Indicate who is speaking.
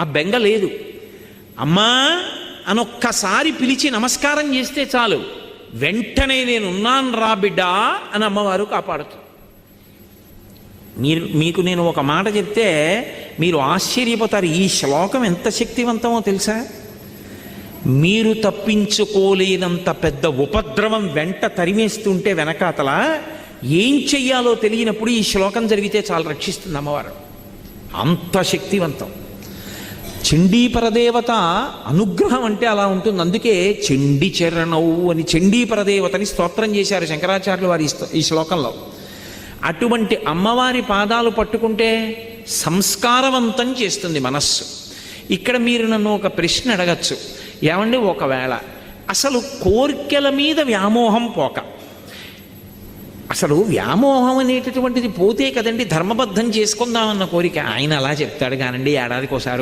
Speaker 1: ఆ బెంగ లేదు. అమ్మా అనొక్కసారి పిలిచి నమస్కారం చేస్తే చాలు, వెంటనే నేనున్నాను రా బిడ్డా అని అమ్మవారు కాపాడుతుంది. మీకు నేను ఒక మాట చెప్తే మీరు ఆశ్చర్యపోతారు. ఈ శ్లోకం ఎంత శక్తివంతమో తెలుసా? మీరు తప్పించుకోలేనంత పెద్ద ఉపద్రవం వెంట తరిమేస్తుంటే వెనకాతల ఏం చెయ్యాలో తెలియనప్పుడు ఈ శ్లోకం జరిగితే చాలా రక్షిస్తుంది అమ్మవారు. అంత శక్తివంతం. చండీపరదేవత అనుగ్రహం అంటే అలా ఉంటుంది. అందుకే చండీ చరణవు అని చండీపరదేవతని స్తోత్రం చేశారు శంకరాచార్యులు వారి ఈ శ్లోకంలో. అటువంటి అమ్మవారి పాదాలు పట్టుకుంటే సంస్కారవంతం చేస్తుంది మనస్సు. ఇక్కడ మీరు నన్ను ఒక ప్రశ్న అడగచ్చు, ఏమండి ఒకవేళ అసలు కోర్కెల మీద వ్యామోహం పోక, అసలు వ్యామోహం అనేటటువంటిది పోతే కదండి ధర్మబద్ధం చేసుకుందామన్న కోరిక. ఆయన అలా చెప్తాడు కానండి, ఏడాదికోసారి